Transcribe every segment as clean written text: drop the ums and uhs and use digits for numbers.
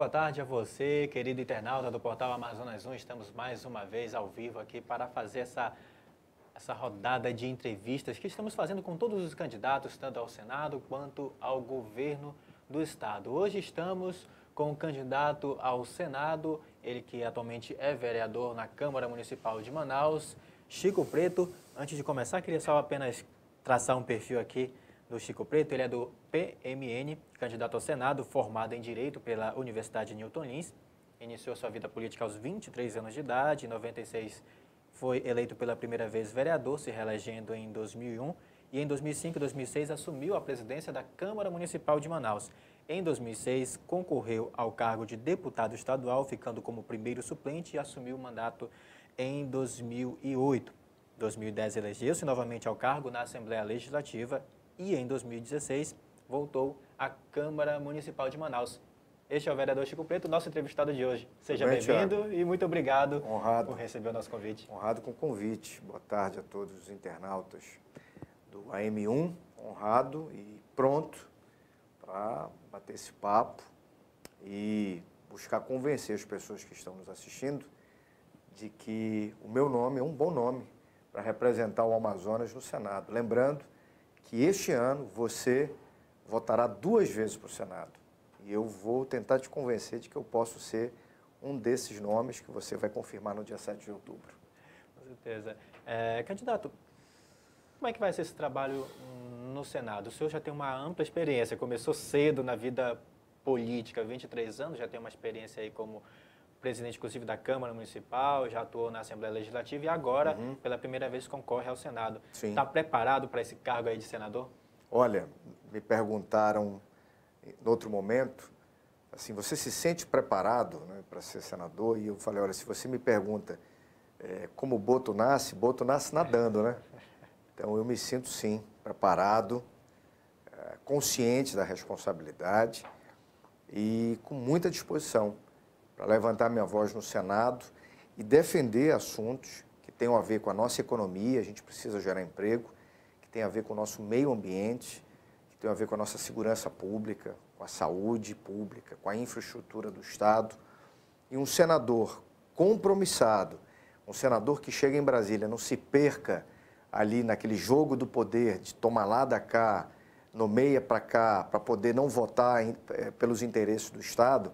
Boa tarde a você, querido internauta do Portal Amazonas 1. Estamos mais uma vez ao vivo aqui para fazer essa rodada de entrevistas que estamos fazendo com todos os candidatos, tanto ao Senado quanto ao governo do Estado. Hoje estamos com o candidato ao Senado, ele que atualmente é vereador na Câmara Municipal de Manaus, Chico Preto. Antes de começar, queria só apenas traçar um perfil aqui do Chico Preto. Ele é do PMN, candidato ao Senado, formado em Direito pela Universidade Newton Lins. Iniciou sua vida política aos 23 anos de idade. Em 96 foi eleito pela primeira vez vereador, se reelegendo em 2001. E em 2005 e 2006 assumiu a presidência da Câmara Municipal de Manaus. Em 2006 concorreu ao cargo de deputado estadual, ficando como primeiro suplente, e assumiu o mandato em 2008. Em 2010 elegeu-se novamente ao cargo na Assembleia Legislativa e em 2016 voltou à Câmara Municipal de Manaus. Este é o vereador Chico Preto, nosso entrevistado de hoje. Seja bem-vindo e muito obrigado por receber o nosso convite. Honrado com o convite. Boa tarde a todos os internautas do AM1. Honrado e pronto para bater esse papo e buscar convencer as pessoas que estão nos assistindo de que o meu nome é um bom nome para representar o Amazonas no Senado. Lembrando que este ano você votará 2 vezes para o Senado. E eu vou tentar te convencer de que eu posso ser um desses nomes que você vai confirmar no dia 7 de outubro. Com certeza. Candidato, como é que vai ser esse trabalho no Senado? O senhor já tem uma ampla experiência, começou cedo na vida política, 23 anos, já tem uma experiência aí como presidente, inclusive, da Câmara Municipal, já atuou na Assembleia Legislativa e agora, pela primeira vez, concorre ao Senado. Está preparado para esse cargo aí de senador? Olha, me perguntaram em outro momento, assim, você se sente preparado, né, para ser senador? E eu falei, olha, se você me pergunta como o boto nasce nadando, né? Então eu me sinto sim preparado, consciente da responsabilidade e com muita disposição para levantar minha voz no Senado e defender assuntos que tenham a ver com a nossa economia. A gente precisa gerar emprego, que tem a ver com o nosso meio ambiente, que tem a ver com a nossa segurança pública, com a saúde pública, com a infraestrutura do Estado. E um senador compromissado, um senador que chega em Brasília, não se perca ali naquele jogo do poder, de tomar lá da cá, nomeia para cá, para poder não votar pelos interesses do Estado,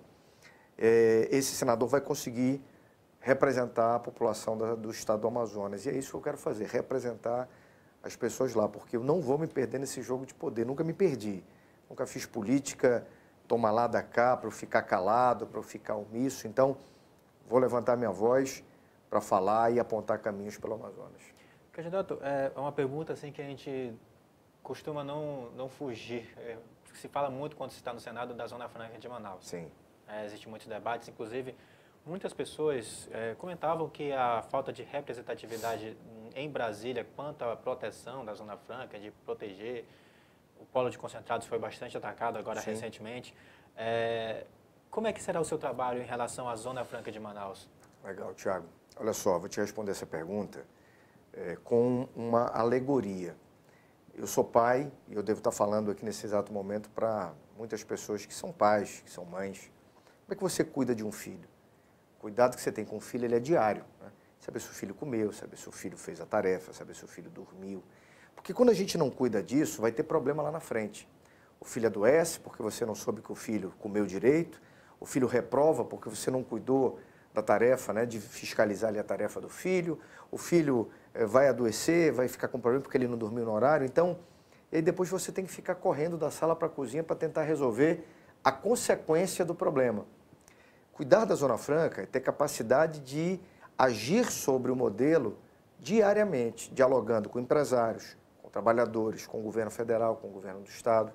esse senador vai conseguir representar a população do Estado do Amazonas. E é isso que eu quero fazer, representar as pessoas lá, porque eu não vou me perder nesse jogo de poder, nunca me perdi. Nunca fiz política, toma lá da cá, para eu ficar calado, para eu ficar omisso. Então, vou levantar minha voz para falar e apontar caminhos pelo Amazonas. Candidato, é uma pergunta assim que a gente costuma não fugir. Se fala muito quando se está no Senado da Zona Franca de Manaus. Sim. Existem muitos debates, inclusive muitas pessoas comentavam que a falta de representatividade em Brasília quanto à proteção da Zona Franca, de proteger, o polo de concentrados foi bastante atacado agora recentemente. Como é que será o seu trabalho em relação à Zona Franca de Manaus? Legal, Thiago. Olha só, vou te responder essa pergunta com uma alegoria. Eu sou pai e eu devo estar falando aqui nesse exato momento para muitas pessoas que são pais, que são mães. Como é que você cuida de um filho? O cuidado que você tem com o filho, ele é diário, né? Saber se o filho comeu, saber se o filho fez a tarefa, saber se o filho dormiu. Porque quando a gente não cuida disso, vai ter problema lá na frente. O filho adoece porque você não soube que o filho comeu direito, o filho reprova porque você não cuidou da tarefa, né, de fiscalizar ali a tarefa do filho, o filho vai adoecer, vai ficar com problema porque ele não dormiu no horário. Então, e aí depois você tem que ficar correndo da sala para a cozinha para tentar resolver a consequência do problema. Cuidar da Zona Franca é ter capacidade de agir sobre o modelo diariamente, dialogando com empresários, com trabalhadores, com o governo federal, com o governo do Estado.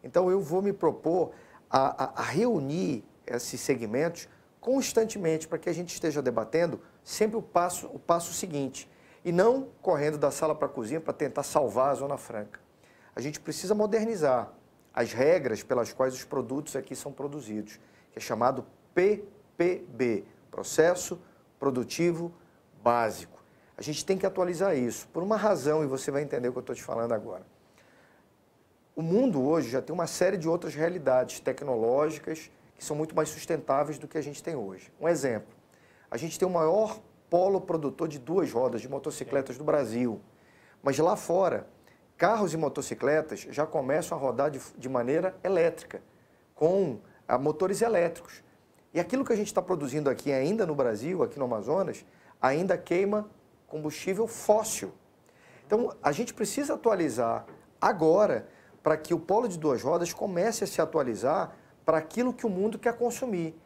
Então, eu vou me propor a reunir esses segmentos constantemente para que a gente esteja debatendo sempre o passo seguinte e não correndo da sala para a cozinha para tentar salvar a Zona Franca. A gente precisa modernizar as regras pelas quais os produtos aqui são produzidos, que é chamado PPB, Processo Produtivo Básico. A gente tem que atualizar isso, por uma razão, e você vai entender o que eu estou te falando agora. O mundo hoje já tem uma série de outras realidades tecnológicas que que são muito mais sustentáveis do que a gente tem hoje. Um exemplo, a gente tem o maior polo produtor de duas rodas, de motocicletas do Brasil, mas lá fora, carros e motocicletas já começam a rodar de maneira elétrica, com motores elétricos. E aquilo que a gente está produzindo aqui ainda no Brasil, aqui no Amazonas, ainda queima combustível fóssil. Então, a gente precisa atualizar agora para que o polo de duas rodas comece a se atualizar para aquilo que o mundo quer consumir,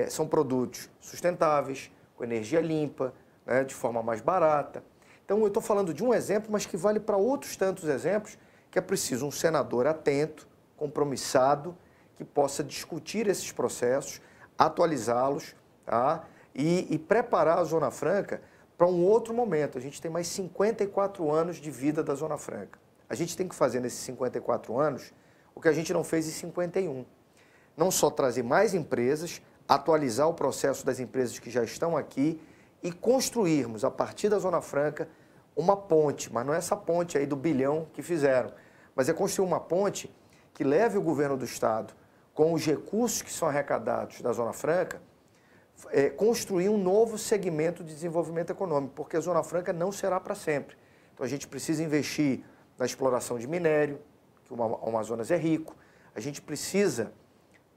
são produtos sustentáveis, com energia limpa, né, de forma mais barata. Então, eu estou falando de um exemplo, mas que vale para outros tantos exemplos, que é preciso um senador atento, compromissado, que possa discutir esses processos, atualizá-los, tá? E preparar a Zona Franca para um outro momento. A gente tem mais 54 anos de vida da Zona Franca. A gente tem que fazer nesses 54 anos o que a gente não fez em 51. Não só trazer mais empresas, atualizar o processo das empresas que já estão aqui e construirmos, a partir da Zona Franca, uma ponte, mas não é essa ponte aí do bilhão que fizeram, mas é construir uma ponte que leve o governo do Estado, com os recursos que são arrecadados da Zona Franca, construir um novo segmento de desenvolvimento econômico, porque a Zona Franca não será para sempre. Então a gente precisa investir na exploração de minério, que o Amazonas é rico, a gente precisa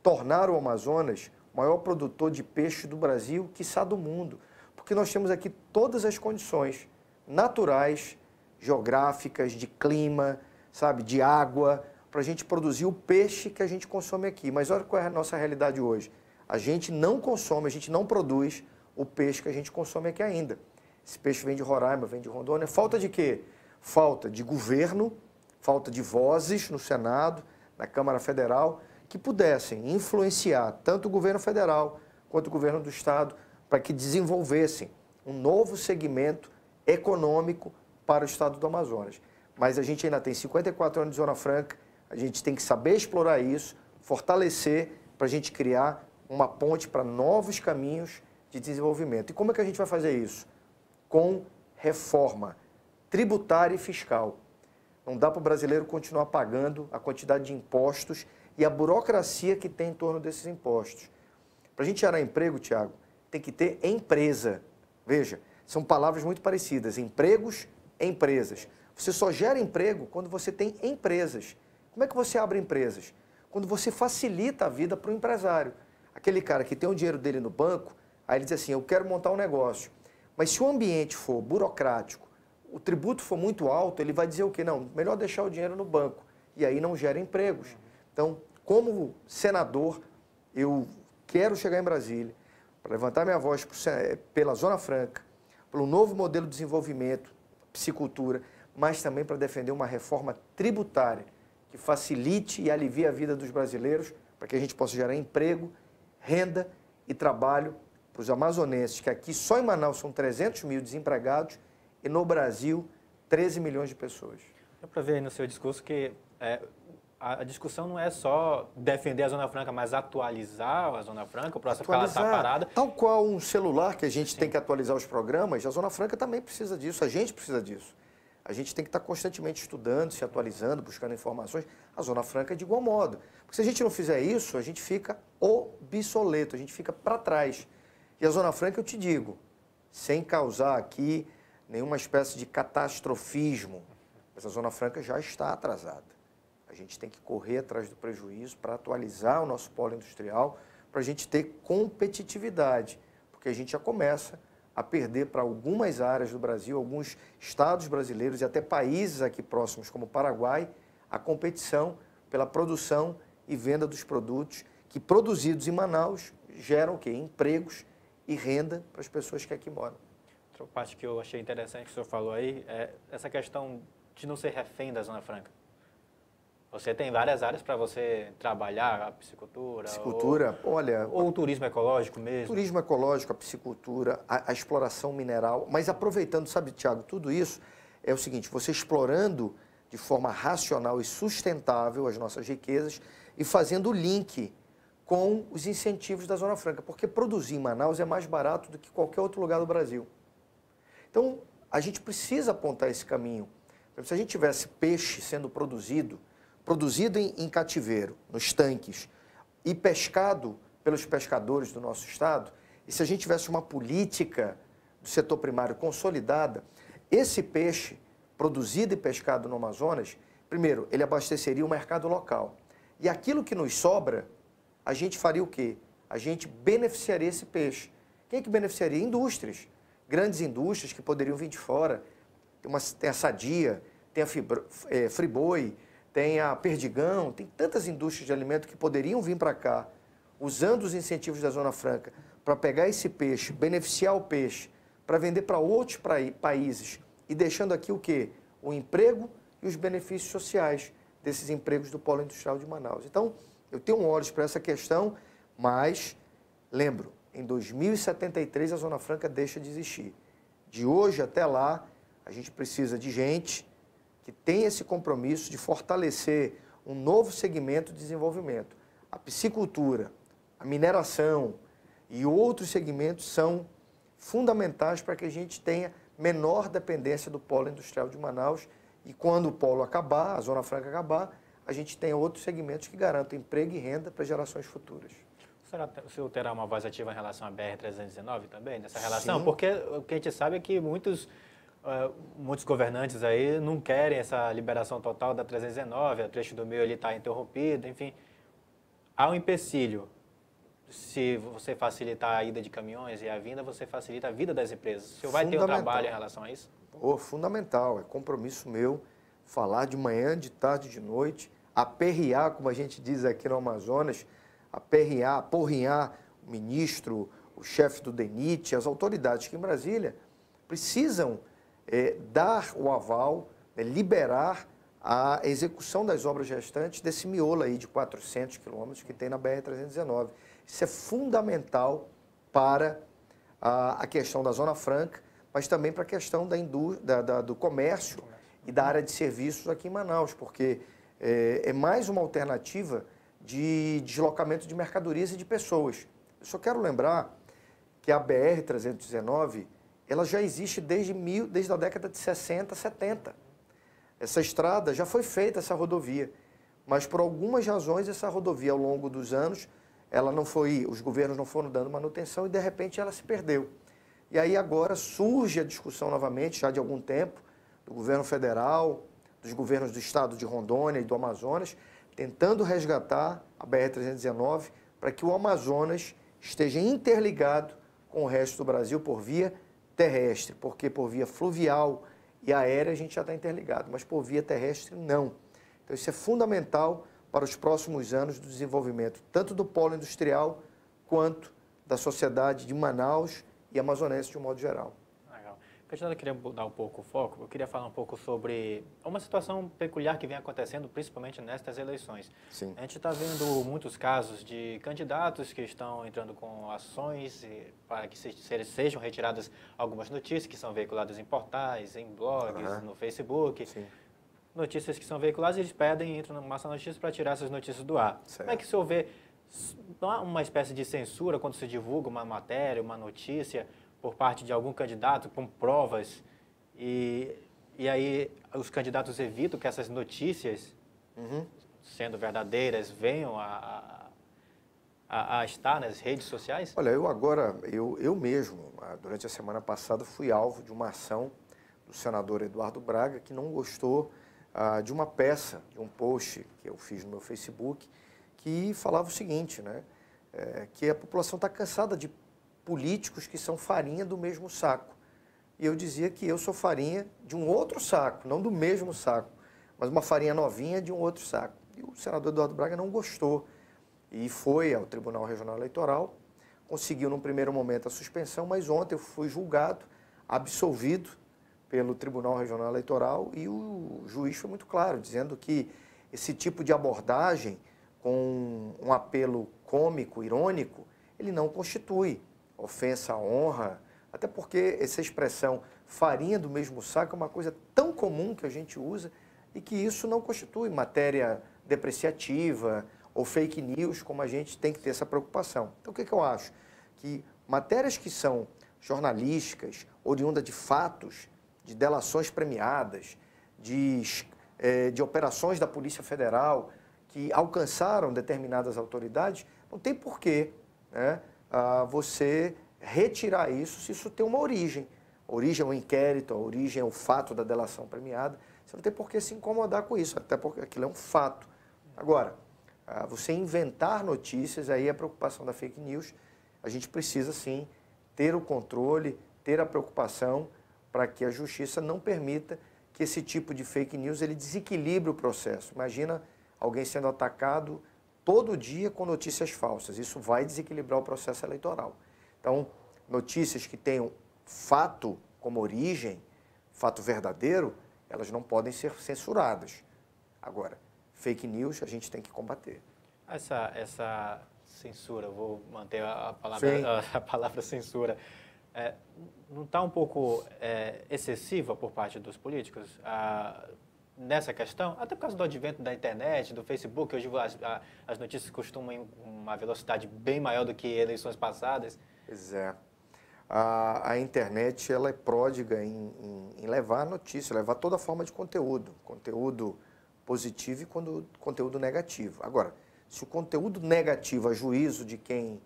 tornar o Amazonas o maior produtor de peixe do Brasil, quiçá do mundo, porque nós temos aqui todas as condições naturais, geográficas, de clima, sabe, de água, para a gente produzir o peixe que a gente consome aqui. Mas olha qual é a nossa realidade hoje. A gente não consome, a gente não produz o peixe que a gente consome aqui ainda. Esse peixe vem de Roraima, vem de Rondônia. Falta de quê? Falta de governo, falta de vozes no Senado, na Câmara Federal, que pudessem influenciar tanto o governo federal quanto o governo do Estado para que desenvolvessem um novo segmento econômico para o Estado do Amazonas. Mas a gente ainda tem 54 anos de Zona Franca, a gente tem que saber explorar isso, fortalecer para a gente criar uma ponte para novos caminhos de desenvolvimento. E como é que a gente vai fazer isso? Com reforma tributária e fiscal. Não dá para o brasileiro continuar pagando a quantidade de impostos e a burocracia que tem em torno desses impostos. Para a gente gerar emprego, Tiago, tem que ter empresa. Veja, são palavras muito parecidas, empregos, empresas. Você só gera emprego quando você tem empresas. Como é que você abre empresas? Quando você facilita a vida para o empresário. Aquele cara que tem o dinheiro dele no banco, aí ele diz assim, eu quero montar um negócio. Mas se o ambiente for burocrático, o tributo for muito alto, ele vai dizer o quê? Não, melhor deixar o dinheiro no banco. E aí não gera empregos. Então, como senador, eu quero chegar em Brasília para levantar minha voz pela Zona Franca, pelo novo modelo de desenvolvimento, piscicultura, mas também para defender uma reforma tributária que facilite e alivie a vida dos brasileiros, para que a gente possa gerar emprego, renda e trabalho para os amazonenses, que aqui só em Manaus são 300 mil desempregados e no Brasil 13 milhões de pessoas. Dá para ver aí no seu discurso que a discussão não é só defender a Zona Franca, mas atualizar a Zona Franca, o próximo porque ela está parada. Tal qual um celular que a gente tem que atualizar os programas, a Zona Franca também precisa disso, a gente precisa disso. A gente tem que estar constantemente estudando, se atualizando, buscando informações. A Zona Franca é de igual modo. Porque se a gente não fizer isso, a gente fica obsoleto, a gente fica para trás. E a Zona Franca, eu te digo, sem causar aqui nenhuma espécie de catastrofismo, mas a Zona Franca já está atrasada. A gente tem que correr atrás do prejuízo para atualizar o nosso polo industrial, para a gente ter competitividade, porque a gente já começa a perder para algumas áreas do Brasil, alguns estados brasileiros e até países aqui próximos, como o Paraguai, a competição pela produção e venda dos produtos que, produzidos em Manaus, geram o quê? Empregos e renda para as pessoas que aqui moram. Outra parte que eu achei interessante que o senhor falou aí é essa questão de não ser refém da Zona Franca. Você tem várias áreas para você trabalhar, a piscicultura, ou o turismo ecológico mesmo. Turismo ecológico, a piscicultura, a exploração mineral, mas aproveitando, sabe, Tiago, tudo isso é o seguinte, você explorando de forma racional e sustentável as nossas riquezas e fazendo o link com os incentivos da Zona Franca, porque produzir em Manaus é mais barato do que qualquer outro lugar do Brasil. Então, a gente precisa apontar esse caminho. Se a gente tivesse peixe sendo produzido em cativeiro, nos tanques, e pescado pelos pescadores do nosso estado, e se a gente tivesse uma política do setor primário consolidada, esse peixe produzido e pescado no Amazonas, primeiro, ele abasteceria o mercado local. E aquilo que nos sobra, a gente faria o quê? A gente beneficiaria esse peixe. Quem é que beneficiaria? Indústrias. Grandes indústrias que poderiam vir de fora. Tem a Sadia, tem a Friboi, tem a Perdigão, tem tantas indústrias de alimento que poderiam vir para cá, usando os incentivos da Zona Franca, para pegar esse peixe, beneficiar o peixe, para vender para outros países e deixando aqui o quê? O emprego e os benefícios sociais desses empregos do Polo Industrial de Manaus. Então, eu tenho olhos para essa questão, mas, lembro, em 2073 a Zona Franca deixa de existir. De hoje até lá, a gente precisa de gente que tem esse compromisso de fortalecer um novo segmento de desenvolvimento. A piscicultura, a mineração e outros segmentos são fundamentais para que a gente tenha menor dependência do Polo Industrial de Manaus e quando o polo acabar, a Zona Franca acabar, a gente tenha outros segmentos que garantam emprego e renda para gerações futuras. O senhor terá uma voz ativa em relação à BR-319 também, nessa relação? Sim. Porque o que a gente sabe é que muitos governantes aí não querem essa liberação total da 319, o trecho do meio ali está interrompido, enfim. Há um empecilho. Se você facilitar a ida de caminhões e a vinda, você facilita a vida das empresas. O senhor vai ter um trabalho em relação a isso? Fundamental, é compromisso meu falar de manhã, de tarde, de noite, aperrear, como a gente diz aqui no Amazonas, aporrinhar o ministro, o chefe do DENIT, as autoridades que em Brasília precisam dar o aval, liberar a execução das obras restantes desse miolo aí de 400 quilômetros que tem na BR-319. Isso é fundamental para a questão da Zona Franca, mas também para a questão do comércio e da área de serviços aqui em Manaus, porque é mais uma alternativa de deslocamento de mercadorias e de pessoas. Eu só quero lembrar que a BR-319 ela já existe desde a década de 60, 70. Essa estrada já foi feita, essa rodovia, mas por algumas razões essa rodovia ao longo dos anos, os governos não foram dando manutenção e de repente ela se perdeu. E aí agora surge a discussão novamente, já de algum tempo, do governo federal, dos governos do estado de Rondônia e do Amazonas, tentando resgatar a BR-319 para que o Amazonas esteja interligado com o resto do Brasil por via terrestre, porque por via fluvial e aérea a gente já está interligado, mas por via terrestre não. Então isso é fundamental para os próximos anos do desenvolvimento, tanto do polo industrial quanto da sociedade de Manaus e amazonense de um modo geral. Legal. Eu queria mudar um pouco o foco, eu queria falar um pouco sobre uma situação peculiar que vem acontecendo, principalmente nestas eleições. Sim. A gente está vendo muitos casos de candidatos que estão entrando com ações para que sejam retiradas algumas notícias que são veiculadas em portais, em blogs, no Facebook. Sim. Notícias que são veiculadas, eles pedem, entram numa massa notícias para tirar essas notícias do ar. Certo. Como é que o senhor vê uma espécie de censura quando se divulga uma matéria, uma notícia por parte de algum candidato com provas e aí os candidatos evitam que essas notícias, sendo verdadeiras, venham a estar nas redes sociais? Olha, eu mesmo, durante a semana passada, fui alvo de uma ação do senador Eduardo Braga, que não gostou de uma peça, de um post que eu fiz no meu Facebook, que falava o seguinte, né? Que a população está cansada de políticos que são farinha do mesmo saco. E eu dizia que eu sou farinha de um outro saco, não do mesmo saco, mas uma farinha novinha de um outro saco. E o senador Eduardo Braga não gostou e foi ao Tribunal Regional Eleitoral, conseguiu num primeiro momento a suspensão, mas ontem eu fui julgado, absolvido pelo Tribunal Regional Eleitoral e o juiz foi muito claro, dizendo que esse tipo de abordagem com um apelo cômico, irônico, ele não constitui ofensa à honra, até porque essa expressão farinha do mesmo saco é uma coisa tão comum que a gente usa e que isso não constitui matéria depreciativa ou fake news, como a gente tem que ter essa preocupação. Então, o que eu acho? Que matérias que são jornalísticas, oriundas de fatos, de delações premiadas, de operações da Polícia Federal que alcançaram determinadas autoridades, não tem porquê né, você retirar isso se isso tem uma origem. A origem é um inquérito, a origem é o fato da delação premiada. Você não tem por que se incomodar com isso, até porque aquilo é um fato. Agora, você inventar notícias, aí é a preocupação da fake news. A gente precisa, sim, ter o controle, ter a preocupação para que a justiça não permita que esse tipo de fake news ele desequilibre o processo. Imagina alguém sendo atacado todo dia com notícias falsas. Isso vai desequilibrar o processo eleitoral. Então, notícias que tenham fato como origem, fato verdadeiro, elas não podem ser censuradas. Agora, fake news a gente tem que combater. Essa censura, vou manter a palavra censura, não está um pouco excessiva por parte dos políticos nessa questão? Até por causa do advento da internet, do Facebook, hoje as notícias costumam ir com uma velocidade bem maior do que eleições passadas. Pois é. A internet ela é pródiga em levar notícia, levar toda forma de conteúdo positivo e conteúdo negativo. Agora, se o conteúdo negativo, a juízo de quem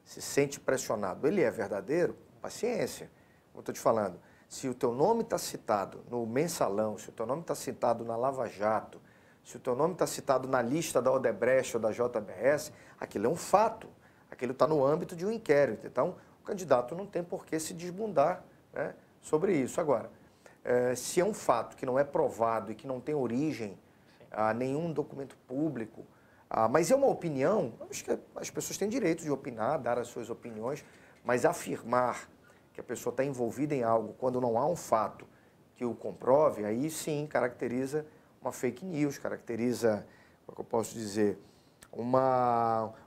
se sente pressionado, ele é verdadeiro, paciência. Como eu estou te falando, se o teu nome está citado no Mensalão, se o teu nome está citado na Lava Jato, se o teu nome está citado na lista da Odebrecht ou da JBS, aquilo é um fato, aquilo está no âmbito de um inquérito. Então, o candidato não tem por que se desbundar, né, sobre isso. Agora, se é um fato que não é provado e que não tem origem a nenhum documento público, mas é uma opinião, acho que as pessoas têm direito de opinar, dar as suas opiniões, mas afirmar que a pessoa está envolvida em algo quando não há um fato que o comprove, aí sim caracteriza uma fake news, caracteriza, como é que eu posso dizer,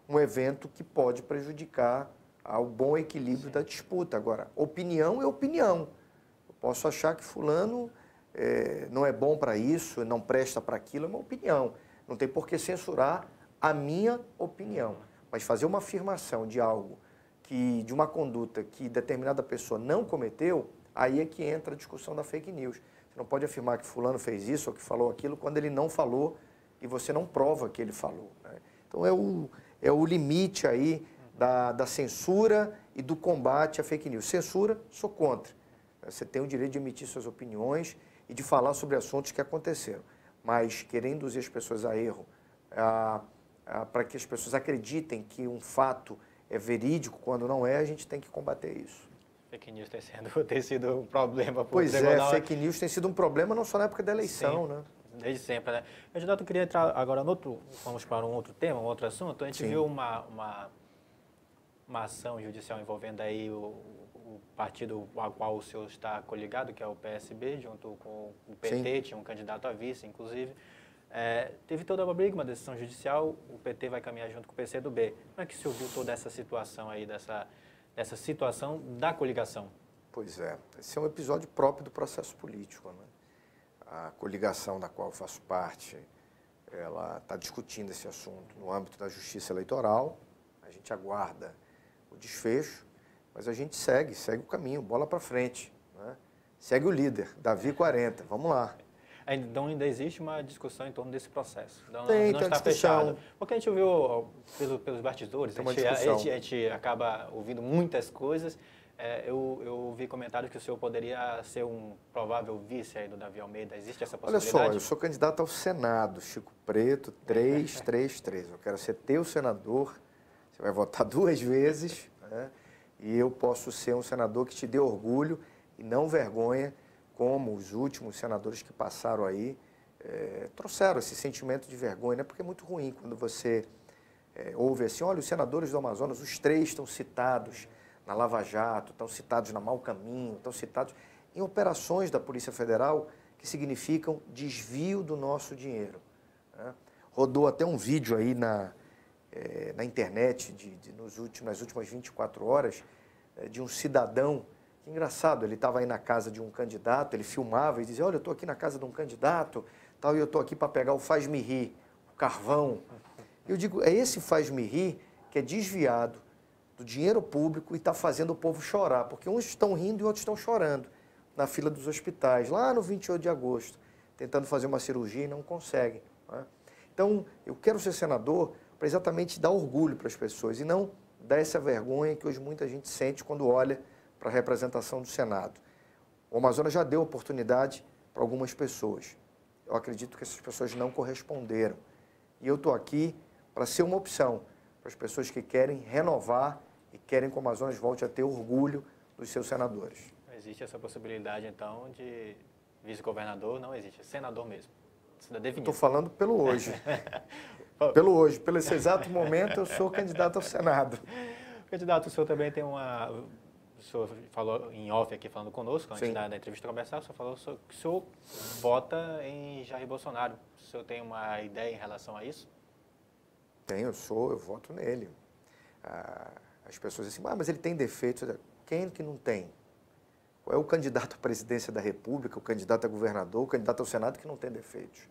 um evento que pode prejudicar ao bom equilíbrio da disputa. Agora, opinião é opinião. Eu posso achar que fulano não é bom para isso, não presta para aquilo, é uma opinião. Não tem por que censurar a minha opinião. Mas fazer uma afirmação de algo, de uma conduta que determinada pessoa não cometeu, aí é que entra a discussão da fake news. Você não pode afirmar que fulano fez isso ou que falou aquilo quando ele não falou e você não prova que ele falou, né? Então é o limite aí da censura e do combate à fake news. Censura, sou contra. Você tem o direito de emitir suas opiniões e de falar sobre assuntos que aconteceram. Mas querer induzir as pessoas a erro, para que as pessoas acreditem que um fato é verídico quando não é, a gente tem que combater isso. Fake news tem sido um problema. Pois fake news tem sido um problema não só na época da eleição, né? Desde sempre, né? Candidato, eu queria entrar agora vamos para um outro tema, um outro assunto. A gente viu uma ação judicial envolvendo aí o partido ao qual o senhor está coligado, que é o PSB, junto com o PT, Sim. Tinha um candidato a vice, inclusive. Teve toda uma briga, uma decisão judicial, o PT vai caminhar junto com o PCdoB. Como é que o senhor viu toda essa situação aí, dessa situação da coligação? Pois é, esse é um episódio próprio do processo político, né? A coligação da qual eu faço parte, ela está discutindo esse assunto no âmbito da justiça eleitoral. A gente aguarda o desfecho, mas a gente segue o caminho, bola para frente, né? Segue o líder, Davi 40, vamos lá. Então ainda existe uma discussão em torno desse processo. Então, não está fechado. Porque a gente ouviu pelos bastidores, a gente acaba ouvindo muitas coisas. Eu vi comentários que o senhor poderia ser um provável vice aí do Davi Almeida. Existe essa possibilidade? Olha só, eu sou candidato ao Senado, Chico Preto, 333. Eu quero ser teu senador. Você vai votar 2 vezes, né? E eu posso ser um senador que te dê orgulho e não vergonha, como os últimos senadores que passaram aí trouxeram esse sentimento de vergonha, né? Porque é muito ruim quando você ouve assim, olha, os senadores do Amazonas, os 3 estão citados na Lava Jato, estão citados na Mau Caminho, estão citados em operações da Polícia Federal que significam desvio do nosso dinheiro, né? Rodou até um vídeo aí na internet nas últimas 24 horas de um cidadão. Que engraçado, ele estava aí na casa de um candidato, ele filmava e dizia, olha, eu estou aqui na casa de um candidato, tal, e eu estou aqui para pegar o faz-me rir, o carvão. Eu digo, é esse faz-me rir que é desviado do dinheiro público e está fazendo o povo chorar, porque uns estão rindo e outros estão chorando na fila dos hospitais, lá no 28 de agosto, tentando fazer uma cirurgia e não conseguem, né? Então, eu quero ser senador para exatamente dar orgulho para as pessoas e não dar essa vergonha que hoje muita gente sente quando olha para a representação do Senado. O Amazonas já deu oportunidade para algumas pessoas. Eu acredito que essas pessoas não corresponderam. E eu estou aqui para ser uma opção para as pessoas que querem renovar e querem que o Amazonas volte a ter orgulho dos seus senadores. Existe essa possibilidade, então, de vice-governador? Não existe, senador mesmo. Estou falando pelo hoje. Pelo hoje, pelo esse exato momento, eu sou candidato ao Senado. Candidato, o senhor também tem uma... O senhor falou em off aqui, falando conosco, antes da entrevista começar, o senhor falou que o senhor vota em Jair Bolsonaro. O senhor tem uma ideia em relação a isso? Tenho, eu voto nele. As pessoas dizem assim, mas ele tem defeitos. Quem que não tem? Qual é o candidato à presidência da República, o candidato a governador, o candidato ao Senado que não tem defeitos?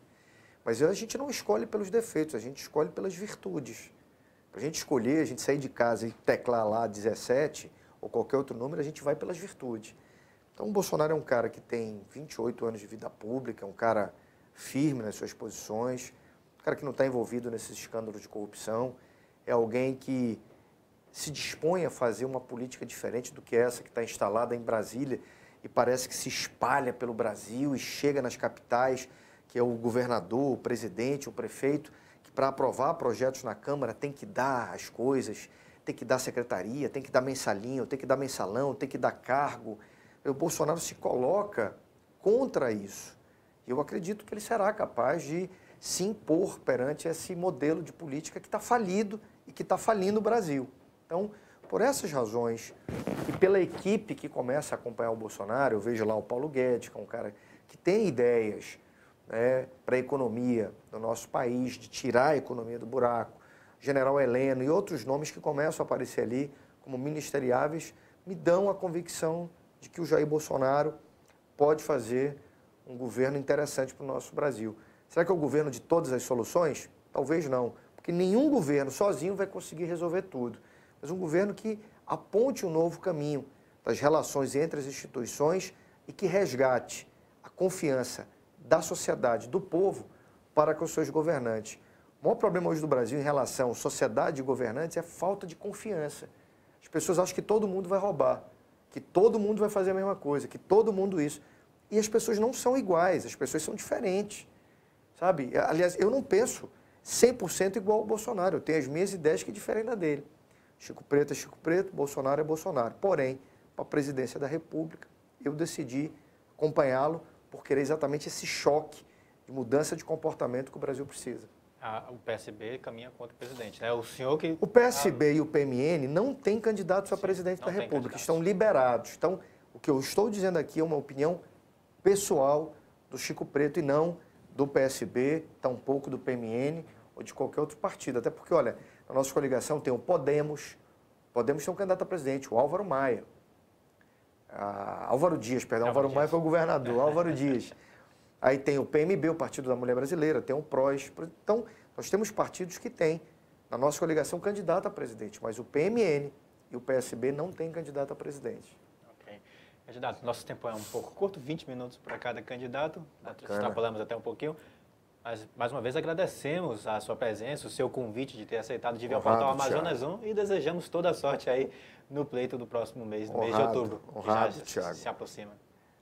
Mas a gente não escolhe pelos defeitos, a gente escolhe pelas virtudes. Para a gente escolher, a gente sair de casa e teclar lá 17 ou qualquer outro número, a gente vai pelas virtudes. Então, o Bolsonaro é um cara que tem 28 anos de vida pública, é um cara firme nas suas posições, um cara que não está envolvido nesses escândalos de corrupção, é alguém que se dispõe a fazer uma política diferente do que essa que está instalada em Brasília e parece que se espalha pelo Brasil e chega nas capitais, que é o governador, o presidente, o prefeito, que para aprovar projetos na Câmara tem que dar as coisas, tem que dar secretaria, tem que dar mensalinho, tem que dar mensalão, tem que dar cargo. O Bolsonaro se coloca contra isso. Eu acredito que ele será capaz de se impor perante esse modelo de política que está falido e que está falindo o Brasil. Então, por essas razões, e pela equipe que começa a acompanhar o Bolsonaro, eu vejo lá o Paulo Guedes, que é um cara que tem ideias, né, para a economia do nosso país, de tirar a economia do buraco, General Heleno e outros nomes que começam a aparecer ali como ministeriáveis, me dão a convicção de que o Jair Bolsonaro pode fazer um governo interessante para o nosso Brasil. Será que é o governo de todas as soluções? Talvez não, porque nenhum governo sozinho vai conseguir resolver tudo. Mas um governo que aponte um novo caminho das relações entre as instituições e que resgate a confiança da sociedade, do povo, para com os seus governantes. O maior problema hoje do Brasil em relação à sociedade e governantes é a falta de confiança. As pessoas acham que todo mundo vai roubar, que todo mundo vai fazer a mesma coisa, que todo mundo isso. E as pessoas não são iguais, as pessoas são diferentes, sabe? Aliás, eu não penso 100% igual ao Bolsonaro, eu tenho as minhas ideias que diferem da dele. Chico Preto é Chico Preto, Bolsonaro é Bolsonaro. Porém, para a presidência da República, eu decidi acompanhá-lo por querer exatamente esse choque de mudança de comportamento que o Brasil precisa. O PSB caminha contra o presidente, né? O senhor que... O PSB e o PMN não têm candidatos a presidente da República, estão liberados. Então, o que eu estou dizendo aqui é uma opinião pessoal do Chico Preto e não do PSB, tampouco do PMN ou de qualquer outro partido. Até porque, olha, na nossa coligação tem o Podemos tem um candidato a presidente, o Álvaro Maia. Álvaro Dias, perdão, Álvaro Maia foi o governador, Álvaro Dias. Aí tem o PMB, o Partido da Mulher Brasileira, tem o PROS. Então, nós temos partidos que têm, na nossa coligação, candidato a presidente, mas o PMN e o PSB não têm candidato a presidente. Ok. Candidato, nosso tempo é um pouco curto, 20 minutos para cada candidato, extrapolamos até um pouquinho. Mas, mais uma vez, agradecemos a sua presença, o seu convite de ter aceitado de vir ao Portal Amazonas 1 e desejamos toda a sorte aí no pleito do próximo mês, no mês de outubro, honrado, que já Thiago. se aproxima.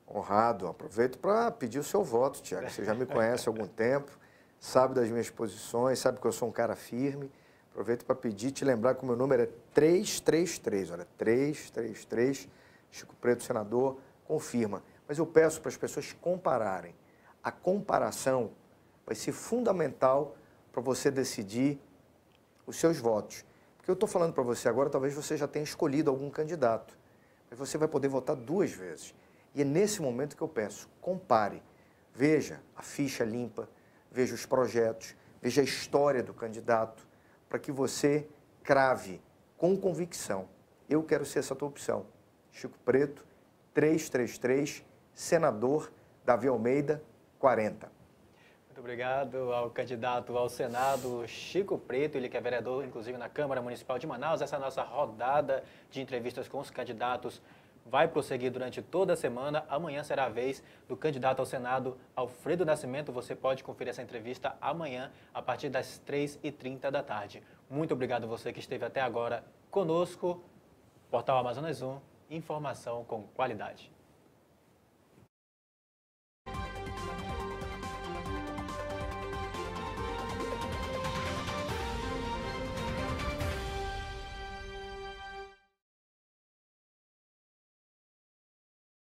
Honrado. Aproveito para pedir o seu voto, Thiago. Você já me conhece há algum tempo, sabe das minhas posições, sabe que eu sou um cara firme. Aproveito para pedir, te lembrar que o meu número é 333. Olha, 333, Chico Preto, senador, confirma. Mas eu peço para as pessoas compararem. A comparação vai ser fundamental para você decidir os seus votos. Porque eu estou falando para você agora, talvez você já tenha escolhido algum candidato, mas você vai poder votar 2 vezes. E é nesse momento que eu peço, compare, veja a ficha limpa, veja os projetos, veja a história do candidato, para que você crave com convicção. Eu quero ser essa tua opção. Chico Preto, 333, senador Davi Almeida, 40. Muito obrigado ao candidato ao Senado, Chico Preto, ele que é vereador, inclusive, na Câmara Municipal de Manaus. Essa é a nossa rodada de entrevistas com os candidatos vai prosseguir durante toda a semana. Amanhã será a vez do candidato ao Senado, Alfredo Nascimento. Você pode conferir essa entrevista amanhã, a partir das 3h30 da tarde. Muito obrigado a você que esteve até agora conosco. Portal Amazonas 1, informação com qualidade.